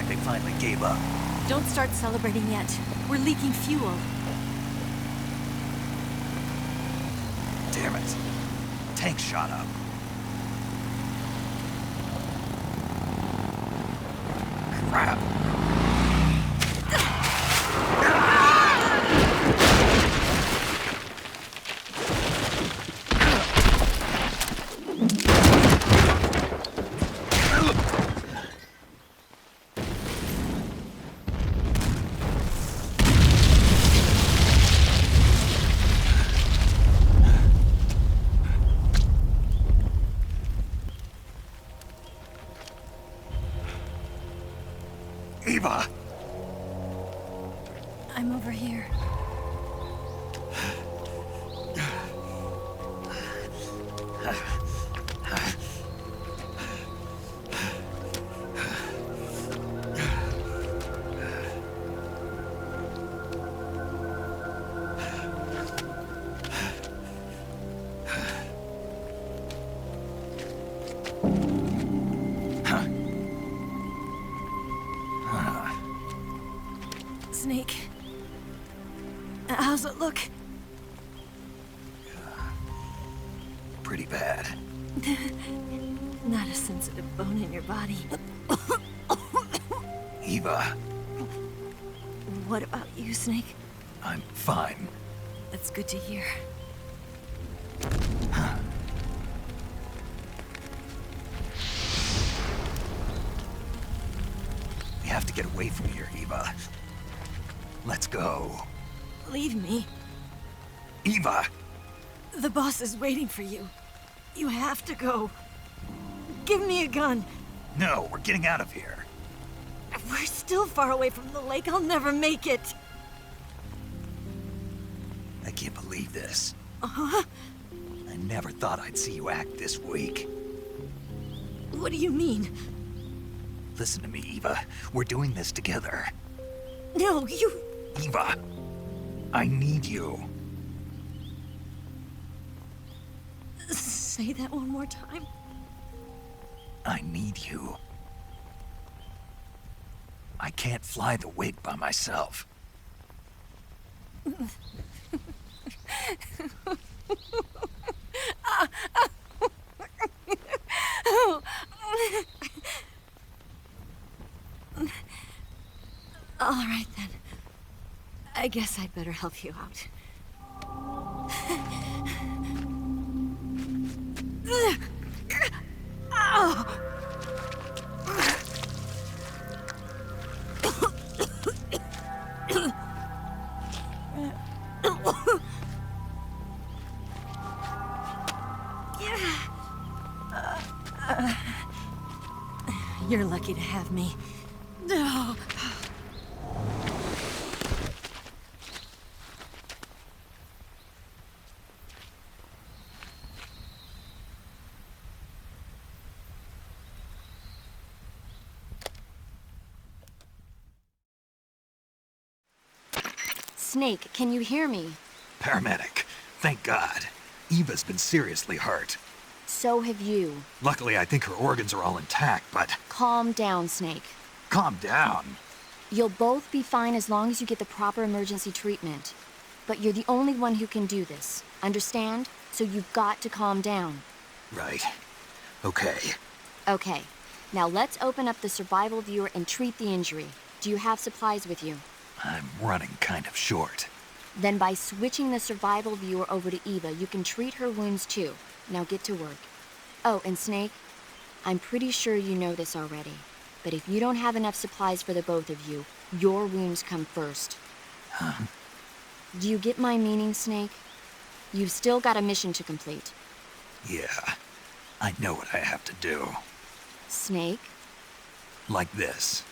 they finally gave up. Don't start celebrating yet. We're leaking fuel. Damn it. Tank shot up. Crap. Eva! I'm over here. Snake. How's it look? Pretty bad. Not a sensitive bone in your body. Eva, What about you, Snake? I'm fine. That's good to hear. We have to get away from here, Eva. Let's go. Leave me. Eva! The boss is waiting for you. You have to go. Give me a gun. No, we're getting out of here. We're still far away from the lake. I'll never make it. I can't believe this. Uh-huh. I never thought I'd see you act this weak. What do you mean? Listen to me, Eva. We're doing this together. No, you... Eva, I need you. Say that one more time. I need you. I can't fly the wig by myself. All right, then. I guess I'd better help you out. You're lucky to have me. No. Snake, can you hear me? Paramedic, thank God. Eva's been seriously hurt. So have you. Luckily, I think her organs are all intact, but... Calm down, Snake. Calm down. You'll both be fine as long as you get the proper emergency treatment. But you're the only one who can do this. Understand? So you've got to calm down. Right. Okay. Okay. Now let's open up the survival viewer and treat the injury. Do you have supplies with you? I'm running kind of short. Then by switching the survival viewer over to Eva, you can treat her wounds too. Now get to work. Oh, and Snake, I'm pretty sure you know this already, but if you don't have enough supplies for the both of you, your wounds come first. Huh? Do you get my meaning, Snake? You've still got a mission to complete. Yeah. I know what I have to do. Snake? Like this.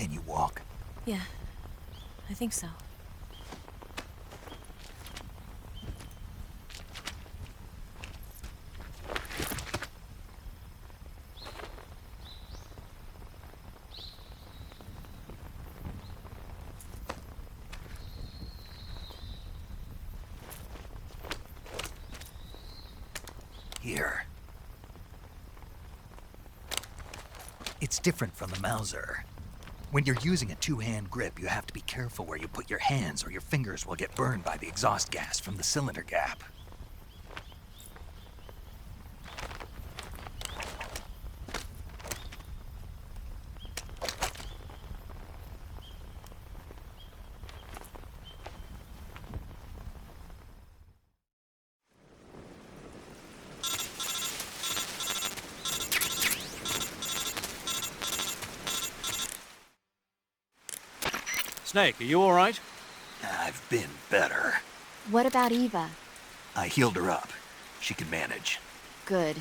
Can you walk? Yeah, I think so. Here. It's different from the Mauser. When you're using a two-hand grip, you have to be careful where you put your hands or your fingers will get burned by the exhaust gas from the cylinder gap. Snake, are you all right? I've been better. What about Eva? I healed her up. She can manage. Good.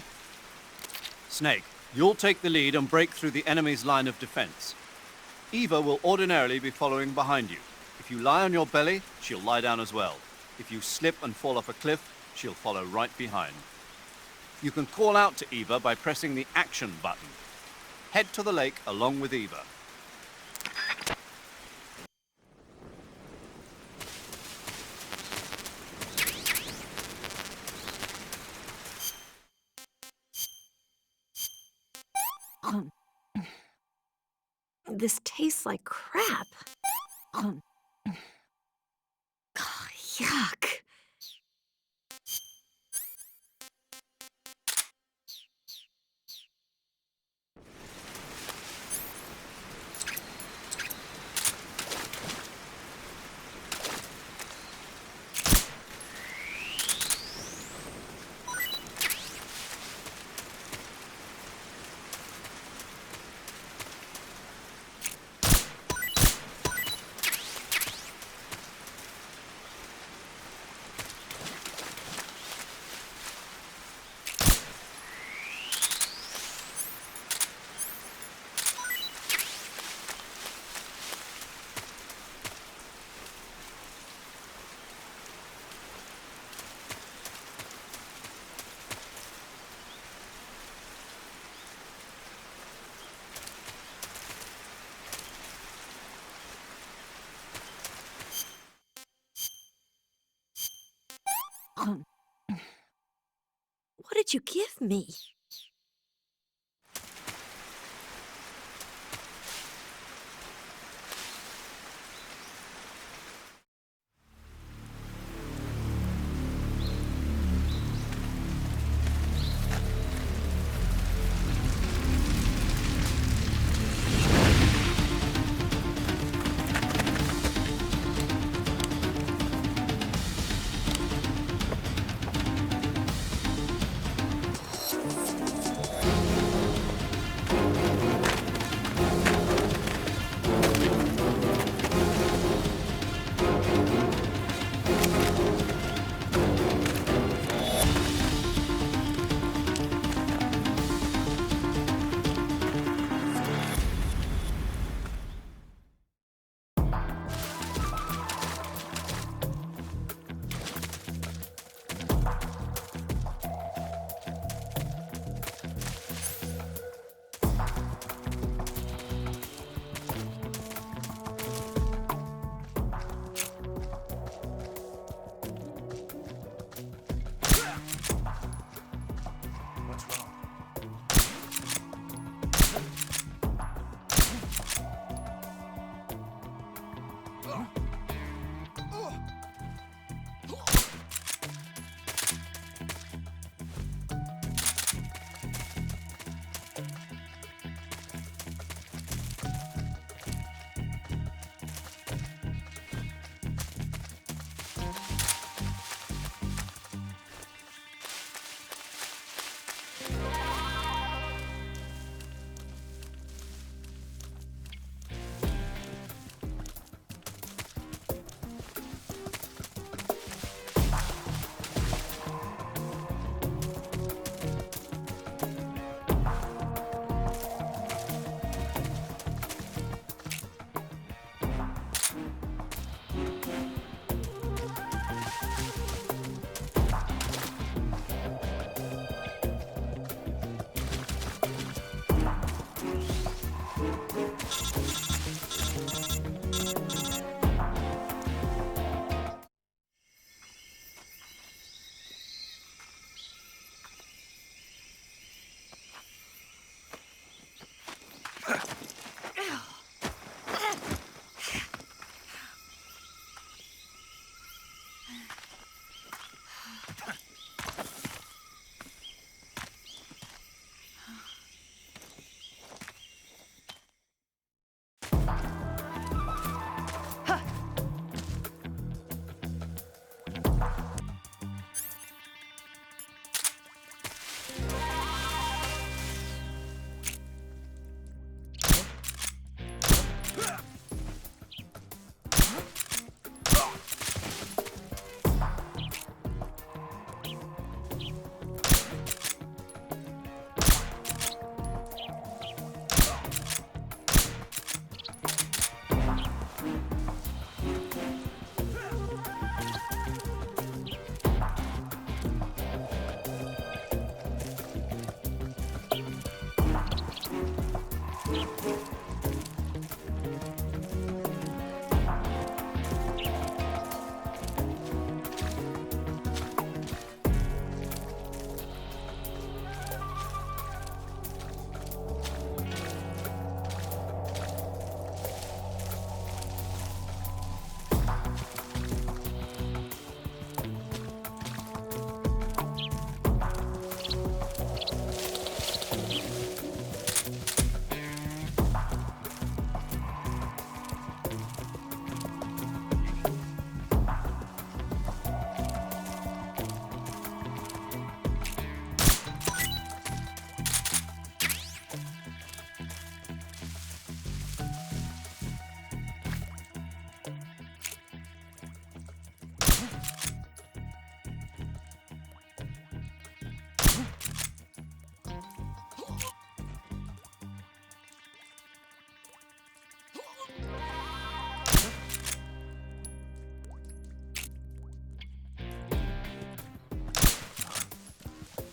Snake, you'll take the lead and break through the enemy's line of defense. Eva will ordinarily be following behind you. If you lie on your belly, she'll lie down as well. If you slip and fall off a cliff, she'll follow right behind. You can call out to Eva by pressing the action button. Head to the lake along with Eva. This tastes like crap. Oh, yuck. What did you give me?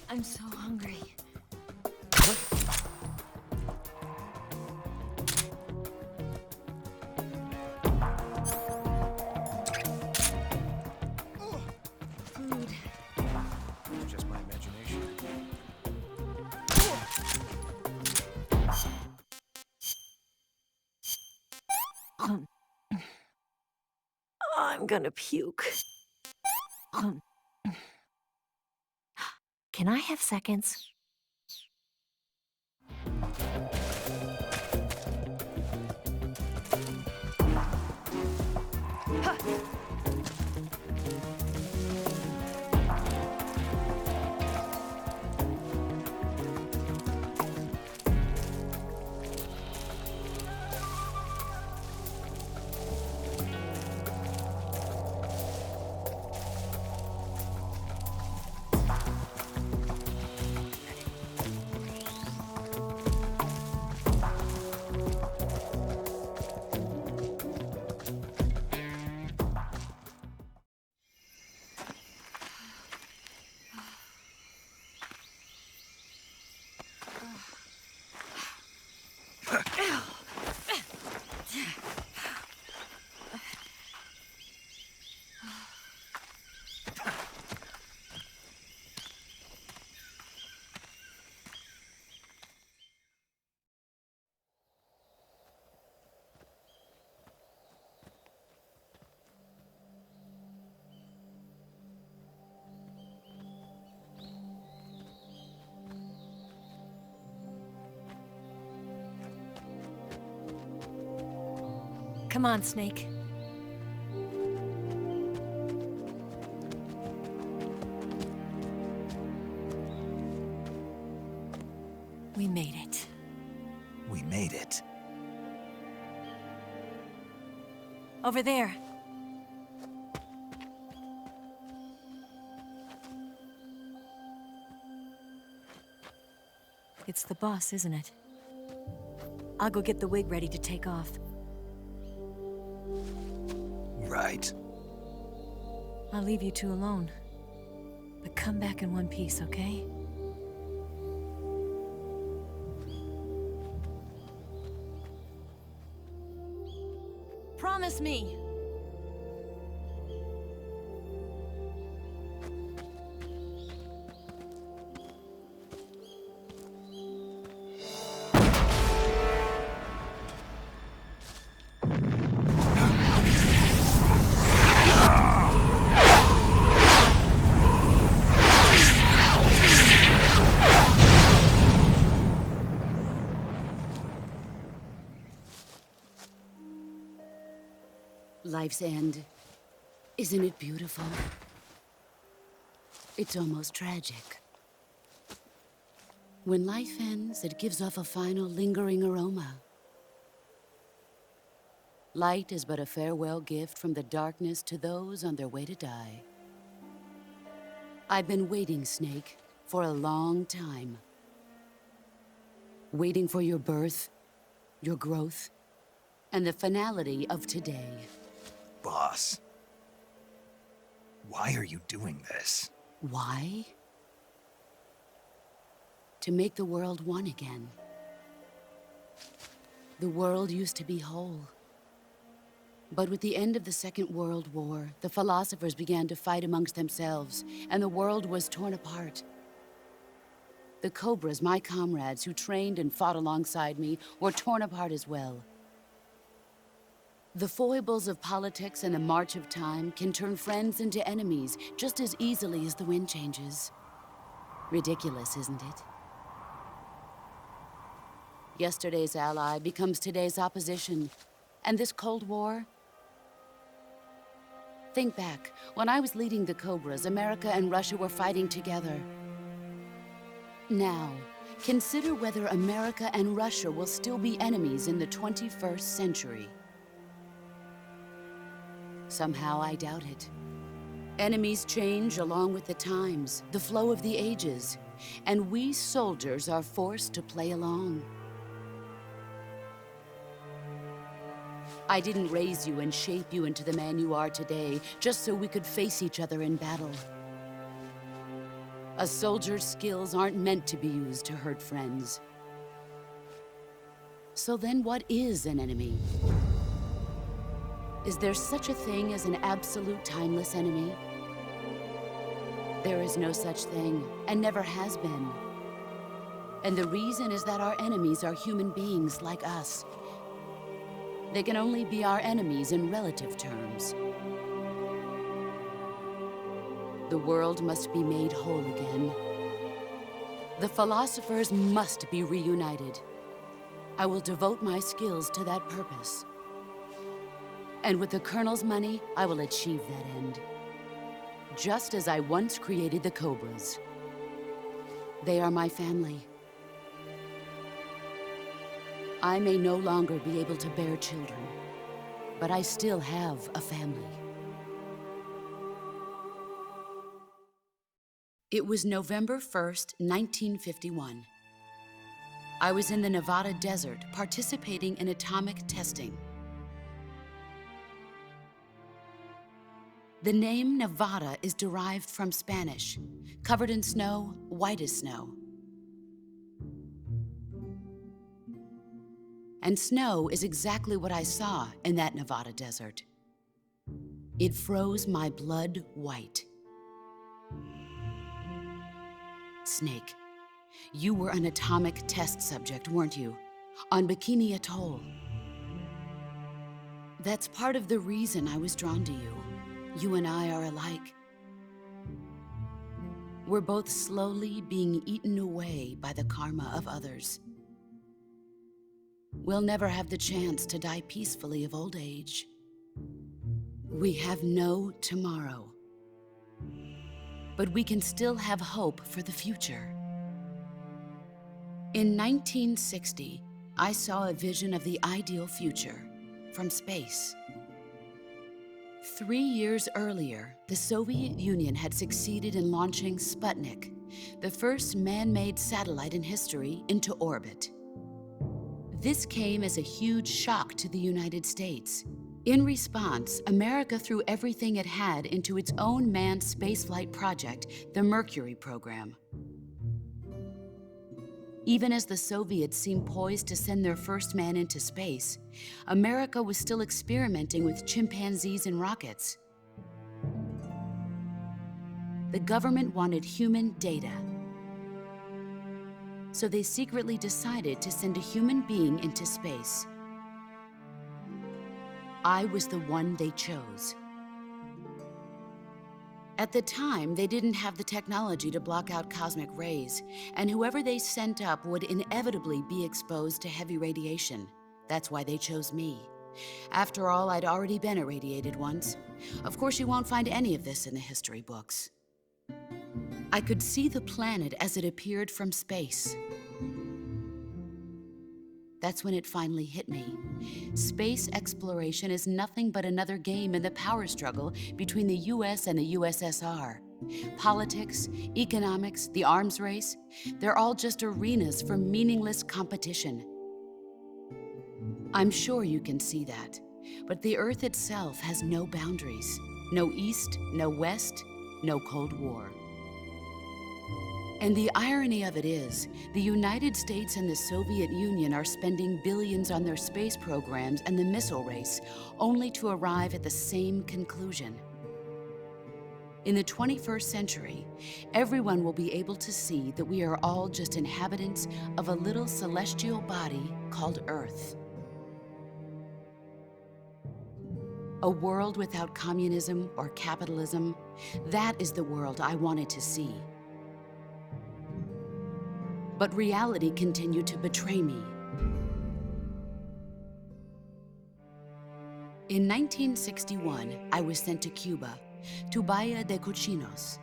I'm so hungry. Food. It's just my imagination. I'm gonna puke. Can I have seconds? Come on, Snake. We made it. We made it. Over there. It's the boss, isn't it? I'll go get the wig ready to take off. Right. I'll leave you two alone. But come back in one piece, okay? Promise me! Life's end. Isn't it beautiful? It's almost tragic. When life ends, it gives off a final lingering aroma. Light is but a farewell gift from the darkness to those on their way to die. I've been waiting, Snake, for a long time. Waiting for your birth, your growth, and the finality of today. Boss, why are you doing this? Why? To make the world one again. The world used to be whole. But with the end of the Second World War, the philosophers began to fight amongst themselves, and the world was torn apart. The Cobras, my comrades who trained and fought alongside me, were torn apart as well. The foibles of politics and the march of time can turn friends into enemies just as easily as the wind changes. Ridiculous, isn't it? Yesterday's ally becomes today's opposition. And this Cold War? Think back. When I was leading the Cobras, America and Russia were fighting together. Now, consider whether America and Russia will still be enemies in the 21st century. Somehow I doubt it. Enemies change along with the times, the flow of the ages, and we soldiers are forced to play along. I didn't raise you and shape you into the man you are today just so we could face each other in battle. A soldier's skills aren't meant to be used to hurt friends. So then what is an enemy? Is there such a thing as an absolute timeless enemy? There is no such thing, and never has been. And the reason is that our enemies are human beings like us. They can only be our enemies in relative terms. The world must be made whole again. The philosophers must be reunited. I will devote my skills to that purpose. And with the Colonel's money, I will achieve that end. Just as I once created the Cobras. They are my family. I may no longer be able to bear children, but I still have a family. It was November 1st, 1951. I was in the Nevada desert participating in atomic testing. The name Nevada is derived from Spanish, covered in snow, white as snow. And snow is exactly what I saw in that Nevada desert. It froze my blood white. Snake, you were an atomic test subject, weren't you? On Bikini Atoll. That's part of the reason I was drawn to you. You and I are alike. We're both slowly being eaten away by the karma of others. We'll never have the chance to die peacefully of old age. We have no tomorrow. But we can still have hope for the future. In 1960, I saw a vision of the ideal future from space. 3 years earlier, the Soviet Union had succeeded in launching Sputnik, the first man-made satellite in history, into orbit. This came as a huge shock to the United States. In response, America threw everything it had into its own manned spaceflight project, the Mercury program. Even as the Soviets seemed poised to send their first man into space, America was still experimenting with chimpanzees and rockets. The government wanted human data. So they secretly decided to send a human being into space. I was the one they chose. At the time, they didn't have the technology to block out cosmic rays, and whoever they sent up would inevitably be exposed to heavy radiation. That's why they chose me. After all, I'd already been irradiated once. Of course, you won't find any of this in the history books. I could see the planet as it appeared from space. That's when it finally hit me. Space exploration is nothing but another game in the power struggle between the US and the USSR. Politics, economics, the arms race, they're all just arenas for meaningless competition. I'm sure you can see that, but the Earth itself has no boundaries. No East, no West, no Cold War. And the irony of it is, the United States and the Soviet Union are spending billions on their space programs and the missile race, only to arrive at the same conclusion. In the 21st century, everyone will be able to see that we are all just inhabitants of a little celestial body called Earth. A world without communism or capitalism, that is the world I wanted to see. But reality continued to betray me. In 1961, I was sent to Cuba, to Bahia de Cochinos.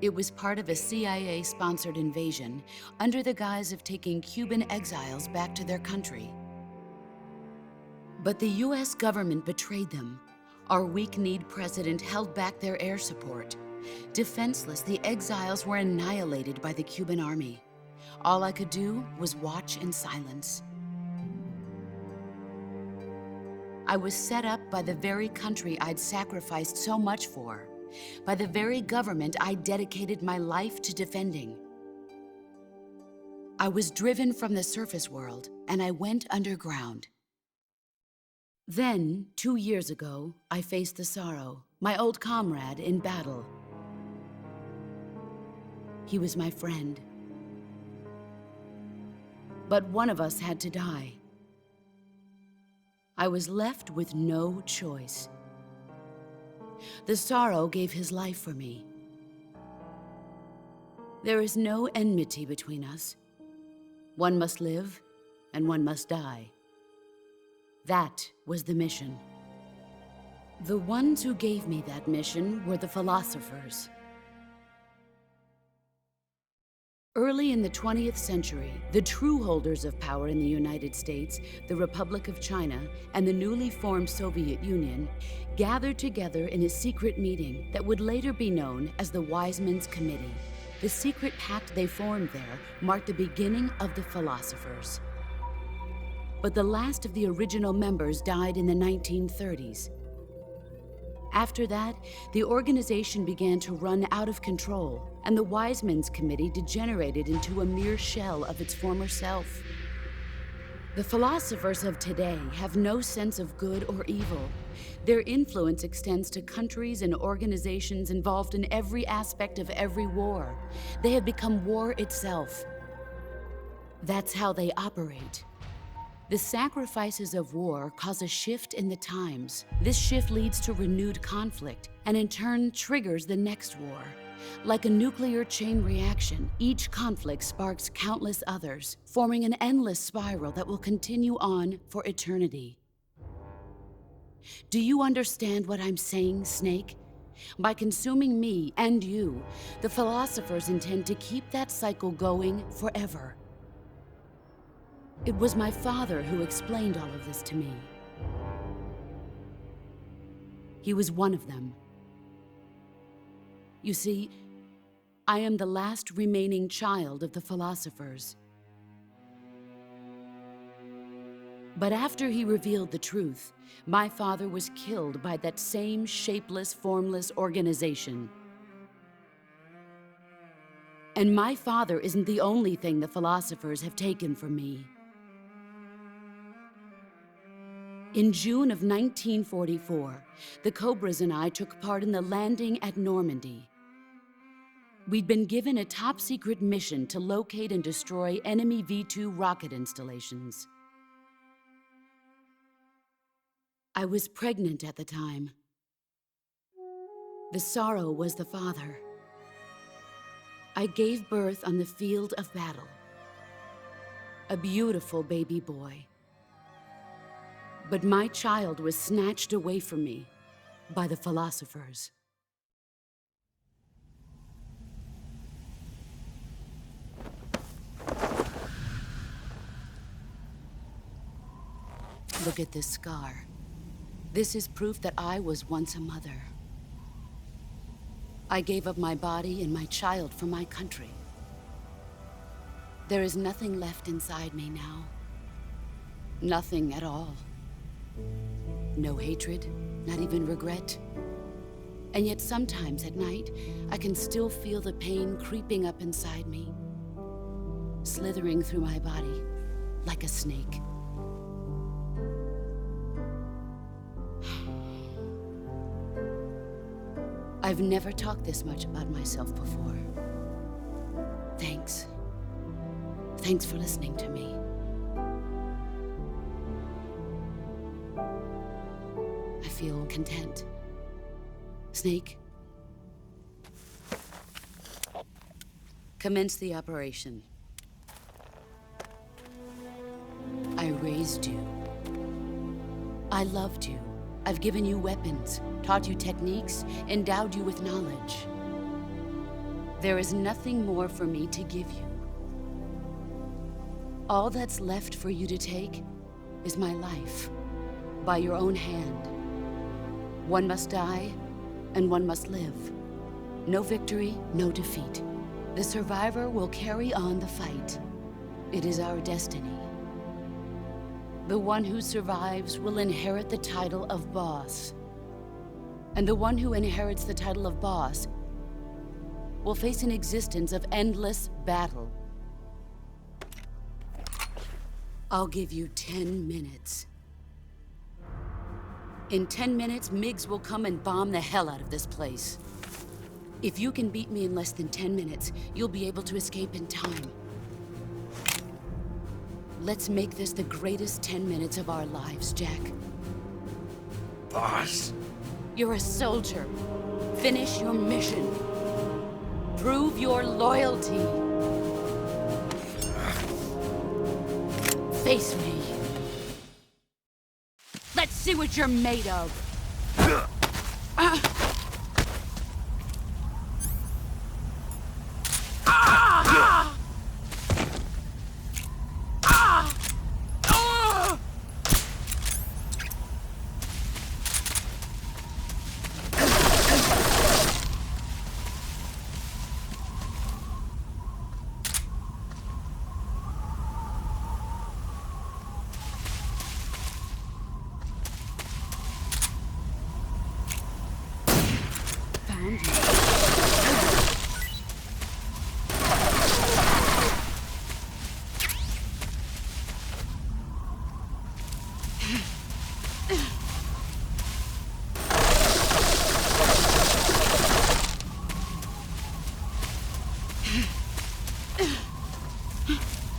It was part of a CIA-sponsored invasion under the guise of taking Cuban exiles back to their country. But the US government betrayed them. Our weak-kneed president held back their air support. Defenseless, the exiles were annihilated by the Cuban army. All I could do was watch in silence. I was set up by the very country I'd sacrificed so much for, by the very government I dedicated my life to defending. I was driven from the surface world, and I went underground. Then, 2 years ago, I faced the Sorrow, my old comrade in battle. He was my friend. But one of us had to die. I was left with no choice. The Sorrow gave his life for me. There is no enmity between us. One must live, and one must die. That was the mission. The ones who gave me that mission were the philosophers. Early in the 20th century, the true holders of power in the United States, the Republic of China, and the newly formed Soviet Union gathered together in a secret meeting that would later be known as the Wise Men's Committee. The secret pact they formed there marked the beginning of the philosophers. But the last of the original members died in the 1930s. After that, the organization began to run out of control, and the Wise Men's Committee degenerated into a mere shell of its former self. The philosophers of today have no sense of good or evil. Their influence extends to countries and organizations involved in every aspect of every war. They have become war itself. That's how they operate. The sacrifices of war cause a shift in the times. This shift leads to renewed conflict, and in turn triggers the next war. Like a nuclear chain reaction, each conflict sparks countless others, forming an endless spiral that will continue on for eternity. Do you understand what I'm saying, Snake? By consuming me and you, the philosophers intend to keep that cycle going forever. It was my father who explained all of this to me. He was one of them. You see, I am the last remaining child of the philosophers. But after he revealed the truth, my father was killed by that same shapeless, formless organization. And my father isn't the only thing the philosophers have taken from me. In June of 1944, the Cobras and I took part in the landing at Normandy. We'd been given a top-secret mission to locate and destroy enemy V-2 rocket installations. I was pregnant at the time. The Sorrow was the father. I gave birth on the field of battle. A beautiful baby boy. But my child was snatched away from me by the philosophers. Look at this scar. This is proof that I was once a mother. I gave up my body and my child for my country. There is nothing left inside me now. Nothing at all. No hatred, not even regret. And yet sometimes at night, I can still feel the pain creeping up inside me, slithering through my body like a snake. I've never talked this much about myself before. Thanks. Thanks for listening to me. I feel content. Snake, commence the operation. I raised you. I loved you. I've given you weapons, taught you techniques, endowed you with knowledge. There is nothing more for me to give you. All that's left for you to take is my life, by your own hand. One must die, and one must live. No victory, no defeat. The survivor will carry on the fight. It is our destiny. The one who survives will inherit the title of boss. And the one who inherits the title of boss will face an existence of endless battle. I'll give you 10 minutes. In 10 minutes, MiGs will come and bomb the hell out of this place. If you can beat me in less than 10 minutes, you'll be able to escape in time. Let's make this the greatest 10 minutes of our lives, Jack. Boss. You're a soldier. Finish your mission. Prove your loyalty. Face me. Let's see what you're made of.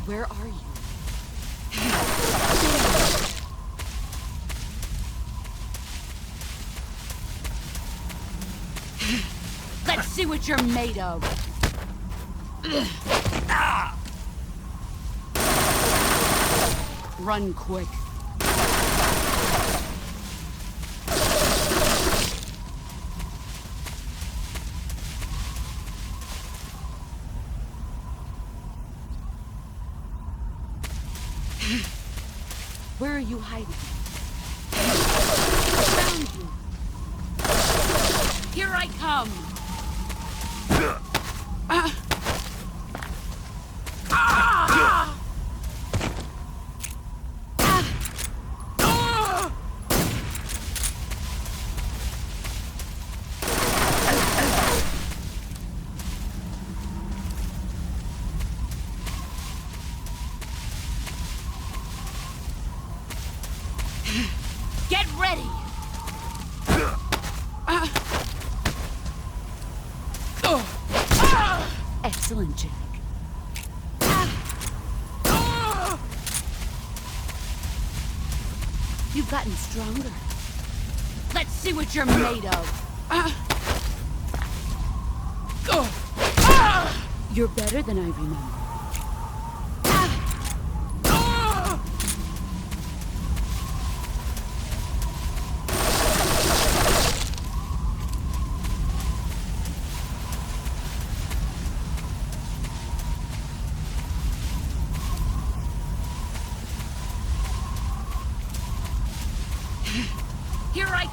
Where are you? Let's see what you're made of. Run quick. Where are you hiding? I found you. Here I come. Get ready! Excellent, Jack. You've gotten stronger. Let's see what you're made of. You're better than I remember.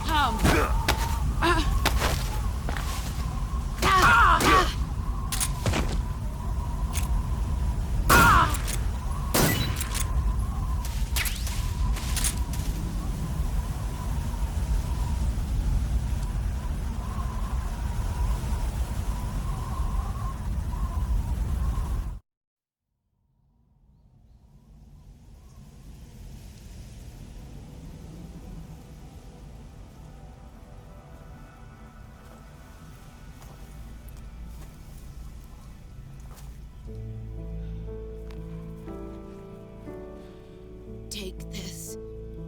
Come. Take this.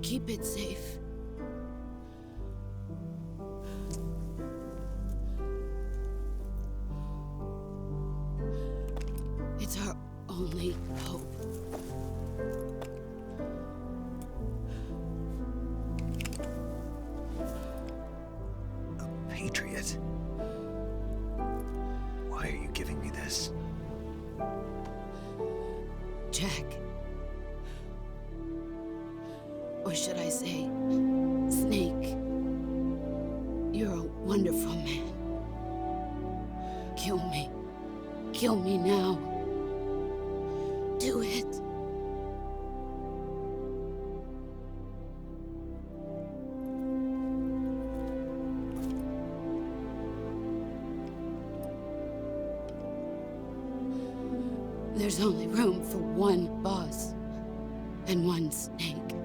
Keep it safe. It's our only hope. A patriot? Why are you giving me this? Jack. Or should I say, Snake? You're a wonderful man. Kill me. Kill me now. Do it. There's only room for one boss and one Snake.